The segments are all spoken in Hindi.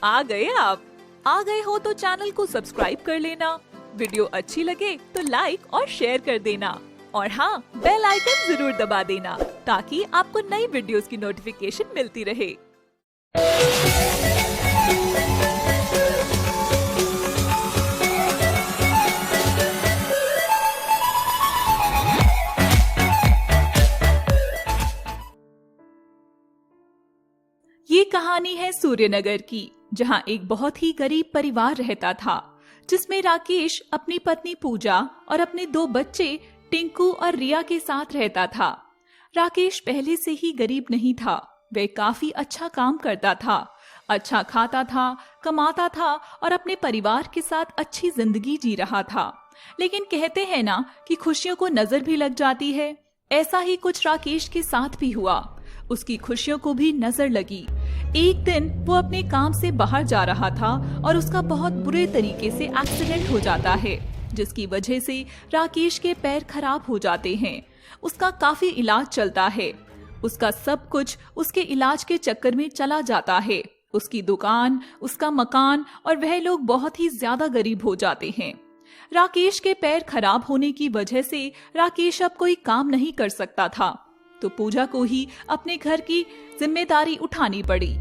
आ गए आप। आ गए हो तो चैनल को सब्सक्राइब कर लेना, वीडियो अच्छी लगे तो लाइक और शेयर कर देना और हाँ, बेल आइकन जरूर दबा देना ताकि आपको नई वीडियोस की नोटिफिकेशन मिलती रहे। ये कहानी है सूर्यनगर की, जहाँ एक बहुत ही गरीब परिवार रहता था, जिसमें राकेश अपनी पत्नी पूजा और अपने 2 बच्चे टिंकू और रिया के साथ रहता था। राकेश पहले से ही गरीब नहीं था, वह काफी अच्छा काम करता था, अच्छा खाता था, कमाता था और अपने परिवार के साथ अच्छी जिंदगी जी रहा था। लेकिन कहते हैं ना कि खुशियों को नजर भी लग जाती है, ऐसा ही कुछ राकेश के साथ भी हुआ। उसकी खुशियों को भी नजर लगी। एक दिन वो अपने काम से बाहर जा रहा था और उसका बहुत बुरे तरीके से एक्सीडेंट हो जाता है, जिसकी वजह से राकेश के पैर खराब हो जाते हैं। उसका काफी इलाज चलता है, उसका सब कुछ उसके इलाज के चक्कर में चला जाता है। उसकी दुकान, उसका मकान और वह लोग बहुत ही ज्यादा गरीब हो जाते हैं। राकेश के पैर खराब होने की वजह से राकेश अब कोई काम नहीं कर सकता था, तो पूजा को ही अपने घर की जिम्मेदारी उठानी पड़ी।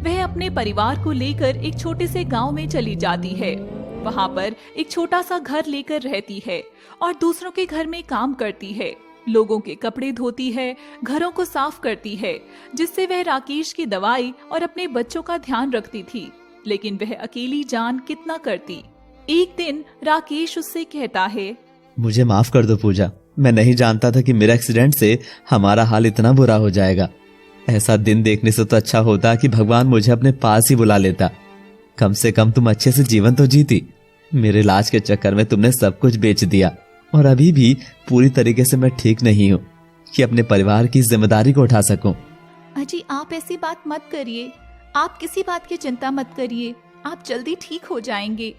वह अपने परिवार को लेकर एक छोटे से गांव में चली जाती है। वहां पर एक छोटा सा घर लेकर रहती है और दूसरों के घर में काम करती है, लोगों के कपड़े धोती है, घरों को साफ करती है, जिससे वह राकेश की दवाई और अपने बच्चों का ध्यान रखती थी। लेकिन वह अकेली जान कितना करती। एक दिन राकेश उससे कहता है, मुझे माफ कर दो पूजा, मैं नहीं जानता था कि मेरा एक्सीडेंट से हमारा हाल इतना बुरा हो जाएगा। ऐसा दिन देखने से तो अच्छा होता कि भगवान मुझे अपने पास ही बुला लेता। कम से कम तुम अच्छे से जीवन तो जीती। मेरे इलाज के चक्कर में तुमने सब कुछ बेच दिया और अभी भी पूरी तरीके से मैं ठीक नहीं हूँ कि अपने परिवार की जिम्मेदारी को उठा सकूं। अजी आप ऐसी बात मत करिए, आप किसी बात की चिंता मत करिए, आप जल्दी ठीक हो जाएंगे।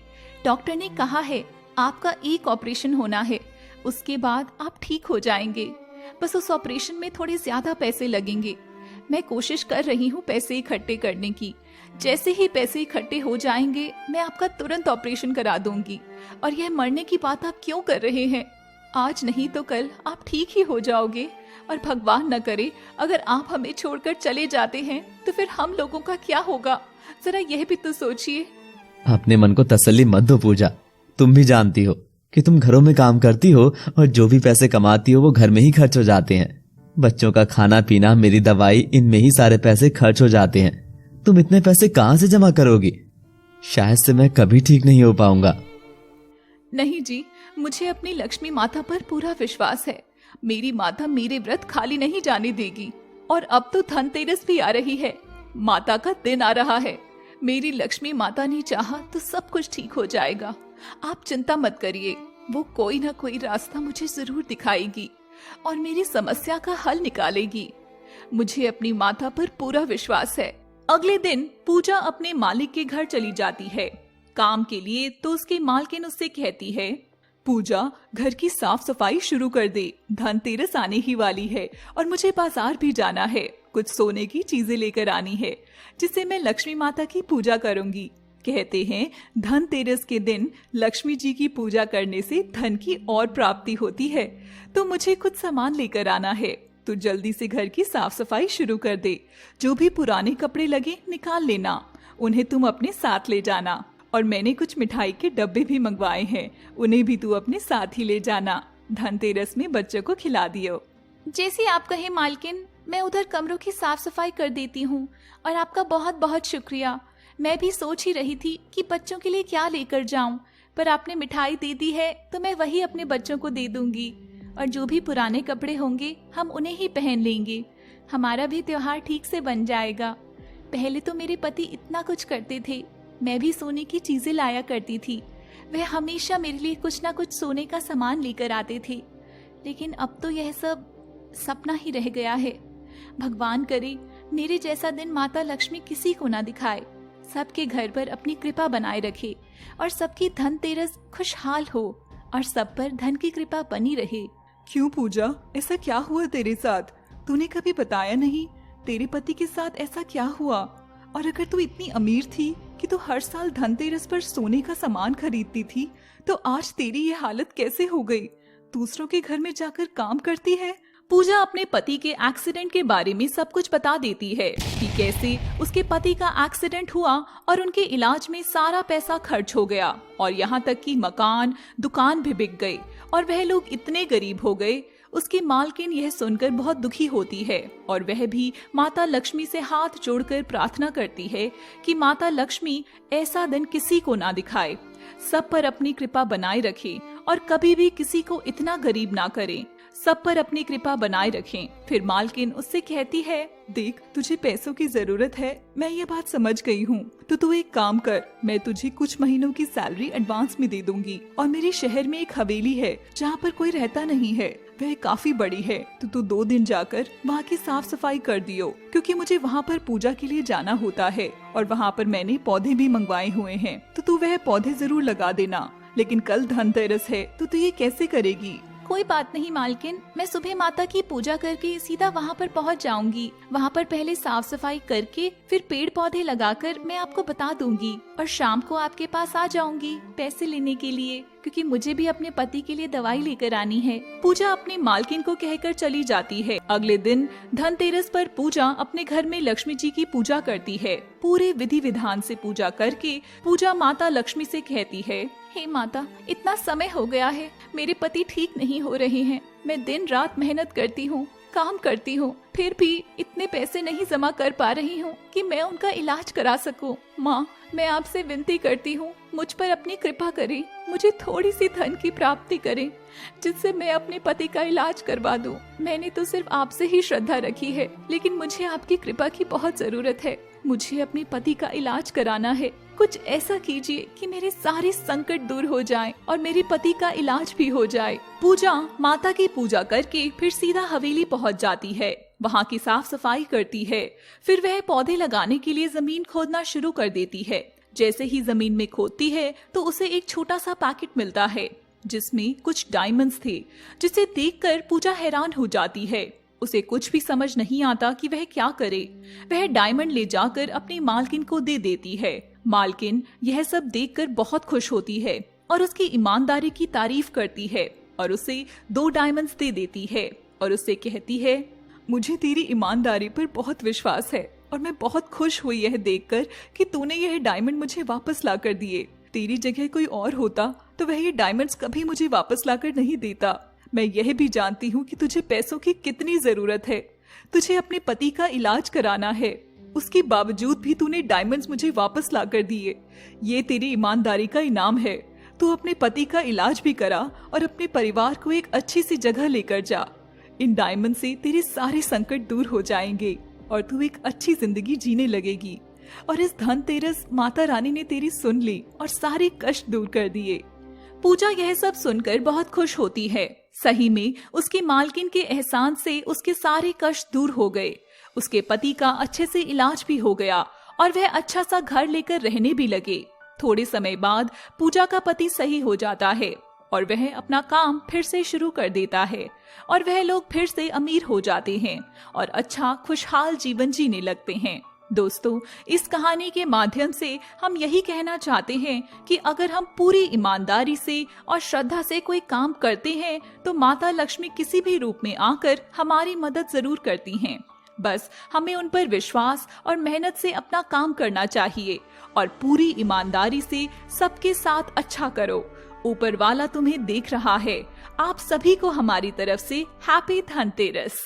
डॉक्टर ने कहा है आपका एक ऑपरेशन होना है, उसके बाद आप ठीक हो जाएंगे। बस उस ऑपरेशन में थोड़े ज्यादा पैसे लगेंगे। मैं कोशिश कर रही हूँ पैसे इकट्ठे करने की। जैसे ही पैसे इकट्ठे हो जाएंगे मैं आपका तुरंत ऑपरेशन करा दूंगी। और यह मरने की बात आप क्यों कर रहे हैं? आज नहीं तो कल आप ठीक ही हो जाओगे। और भगवान न करे अगर आप हमें छोड़कर चले जाते हैं तो फिर हम लोगों का क्या होगा? जरा यह भी तो सोचिए। अपने मन को तसल्ली मत दो पूजा, तुम भी जानती हो कि तुम घरों में काम करती हो और जो भी पैसे कमाती हो वो घर में ही खर्च हो जाते हैं। बच्चों का खाना पीना, मेरी दवाई, इनमें ही सारे पैसे खर्च हो जाते हैं। तुम इतने पैसे कहाँ से जमा करोगी? शायद से मैं कभी ठीक नहीं हो पाऊंगा। नहीं जी, मुझे अपनी लक्ष्मी माता पर पूरा विश्वास है। मेरी माता मेरे व्रत खाली नहीं जाने देगी। और अब तो धनतेरस भी आ रही है, माता का दिन आ रहा है। मेरी लक्ष्मी माता ने चाहा तो सब कुछ ठीक हो जाएगा। आप चिंता मत करिए, वो कोई ना कोई रास्ता मुझे जरूर दिखाएगी और मेरी समस्या का हल निकालेगी। मुझे अपनी माता पर पूरा विश्वास है। अगले दिन पूजा अपने मालिक के घर चली जाती है काम के लिए। तो उसके मालकिन उससे कहती है, पूजा घर की साफ सफाई शुरू कर दे, धनतेरस आने ही वाली है और मुझे बाजार भी जाना है। कुछ सोने की चीजें लेकर आनी है जिससे मैं लक्ष्मी माता की पूजा करूंगी। कहते हैं धनतेरस के दिन लक्ष्मी जी की पूजा करने से धन की और प्राप्ति होती है। तो मुझे कुछ सामान लेकर आना है। तो जल्दी से घर की साफ सफाई शुरू कर दे। जो भी पुराने कपड़े लगे निकाल लेना, उन्हें तुम अपने साथ ले जाना। और मैंने कुछ मिठाई के डब्बे भी मंगवाए हैं, उन्हें भी तू अपने साथ ही ले जाना। धनतेरस में बच्चों को खिला दियो। जैसे आप कहे मालकिन, मैं उधर कमरों की साफ सफाई कर देती हूँ। और आपका बहुत बहुत शुक्रिया। मैं भी सोच ही रही थी कि बच्चों के लिए क्या लेकर जाऊं, पर आपने मिठाई दे दी है तो मैं वही अपने बच्चों को दे दूंगी। और जो भी पुराने कपड़े होंगे हम उन्हें ही पहन लेंगे। हमारा भी त्योहार ठीक से बन जाएगा। पहले तो मेरे पति इतना कुछ करते थे, मैं भी सोने की चीजें लाया करती थी। वह हमेशा मेरे लिए कुछ ना कुछ सोने का सामान लेकर आते थे। लेकिन अब तो यह सब सपना ही रह गया है। भगवान करे मेरे जैसा दिन माता लक्ष्मी किसी को ना दिखाए, सबके घर पर अपनी कृपा बनाए रखे और सबकी धनतेरस खुशहाल हो और सब पर धन की कृपा बनी रहे। क्यों पूजा, ऐसा क्या हुआ तेरे साथ? तूने कभी बताया नहीं तेरे पति के साथ ऐसा क्या हुआ? और अगर तू इतनी अमीर थी, कि तू हर साल धनतेरस पर सोने का सामान खरीदती थी, तो आज तेरी ये हालत कैसे हो गई? दूसरों के घर में जाकर काम करती है। पूजा अपने पति के एक्सीडेंट के बारे में सब कुछ बता देती है कि कैसे उसके पति का एक्सीडेंट हुआ और उनके इलाज में सारा पैसा खर्च हो गया और यहाँ तक कि मकान, दुकान भी बिक गई और वह लोग इतने गरीब हो गए। उसकी मालकिन यह सुनकर बहुत दुखी होती है और वह भी माता लक्ष्मी से हाथ जोड़कर प्रार्थना करती है कि माता लक्ष्मी ऐसा दिन किसी को ना दिखाए, सब पर अपनी कृपा बनाए रखे और कभी भी किसी को इतना गरीब ना करे, सब पर अपनी कृपा बनाए रखें। फिर मालकिन उससे कहती है, देख, तुझे पैसों की जरूरत है, मैं ये बात समझ गई हूँ, तो तू एक काम कर, मैं तुझे कुछ महीनों की सैलरी एडवांस में दे दूंगी और मेरे शहर में एक हवेली है जहाँ पर कोई रहता नहीं है, वह काफी बड़ी है, तो तू 2 दिन जाकर वहाँ की साफ सफाई कर दियो, क्योंकि मुझे वहाँ पर पूजा के लिए जाना होता है और वहाँ पर मैंने पौधे भी मंगवाए हुए हैं, तो तू वह पौधे जरूर लगा देना। लेकिन कल धनतेरस है, तो तू ये कैसे करेगी? कोई बात नहीं मालकिन, मैं सुबह माता की पूजा करके सीधा वहाँ पर पहुँच जाऊंगी। वहाँ पर पहले साफ सफाई करके फिर पेड़ पौधे लगाकर मैं आपको बता दूंगी और शाम को आपके पास आ जाऊंगी पैसे लेने के लिए, क्योंकि मुझे भी अपने पति के लिए दवाई लेकर आनी है। पूजा अपनी मालकिन को कहकर चली जाती है। अगले दिन धनतेरस पर पूजा अपने घर में लक्ष्मी जी की पूजा करती है। पूरे विधि विधान से पूजा करके पूजा माता लक्ष्मी से कहती है, हे माता, इतना समय हो गया है, मेरे पति ठीक नहीं हो रहे हैं। मैं दिन रात मेहनत करती हूँ, काम करती हूँ, फिर भी इतने पैसे नहीं जमा कर पा रही हूँ कि मैं उनका इलाज करा सकूँ। माँ, मैं आपसे विनती करती हूँ, मुझ पर अपनी कृपा करें, मुझे थोड़ी सी धन की प्राप्ति करें जिससे मैं अपने पति का इलाज करवा दूँ। मैंने तो सिर्फ आपसे ही श्रद्धा रखी है, लेकिन मुझे आपकी कृपा की बहुत जरूरत है। मुझे अपने पति का इलाज कराना है। कुछ ऐसा कीजिए कि मेरे सारे संकट दूर हो जाएं और मेरे पति का इलाज भी हो जाए। पूजा माता की पूजा करके फिर सीधा हवेली पहुंच जाती है, वहां की साफ सफाई करती है। फिर वह पौधे लगाने के लिए जमीन खोदना शुरू कर देती है। जैसे ही जमीन में खोदती है तो उसे एक छोटा सा पैकेट मिलता है जिसमें कुछ डायमंड्स थे, जिसे देखकर पूजा हैरान हो जाती है। उसे कुछ भी समझ नहीं आता कि वह क्या करे। वह डायमंड ले जाकर अपनी मालकिन को दे देती है। मालकिन यह सब देखकर बहुत खुश होती है और उसकी ईमानदारी की तारीफ करती है और उसे 2 डायमंड्स दे देती है और उससे कहती है, मुझे तेरी ईमानदारी पर बहुत विश्वास है और मैं बहुत खुश हुई यह देखकर कि तूने यह डायमंड मुझे वापस ला कर दिए। तेरी जगह कोई और होता तो वह ये डायमंड्स कभी मुझे वापस लाकर नहीं देता। मैं यह भी जानती हूँ कि तुझे पैसों की कितनी जरूरत है, तुझे अपने पति का इलाज कराना है, उसके बावजूद भी तूने डायमंड्स मुझे वापस ला कर दिए। ये तेरी ईमानदारी का इनाम है। तू अपने पति का इलाज भी करा और अपने परिवार को एक अच्छी सी जगह लेकर जा। इन डायमंड से तेरे सारे संकट दूर हो जाएंगे और तू एक अच्छी जिंदगी जीने लगेगी। और इस धनतेरस माता रानी ने तेरी सुन ली और सारे कष्ट दूर कर दिए। पूजा यह सब सुनकर बहुत खुश होती है। सही में उसकी मालकिन के एहसान से उसके सारे कष्ट दूर हो गए। उसके पति का अच्छे से इलाज भी हो गया और वह अच्छा सा घर लेकर रहने भी लगे। थोड़े समय बाद पूजा का पति सही हो जाता है और वह अपना काम फिर से शुरू कर देता है और वह लोग फिर से अमीर हो जाते हैं और अच्छा खुशहाल जीवन जीने लगते हैं। दोस्तों, इस कहानी के माध्यम से हम यही कहना चाहते हैं कि अगर हम पूरी ईमानदारी से और श्रद्धा से कोई काम करते हैं तो माता लक्ष्मी किसी भी रूप में आकर हमारी मदद जरूर करती हैं। बस हमें उन पर विश्वास और मेहनत से अपना काम करना चाहिए और पूरी ईमानदारी से सबके साथ अच्छा करो। ऊपर वाला तुम्हें देख रहा है। आप सभी को हमारी तरफ से हैप्पी धनतेरस।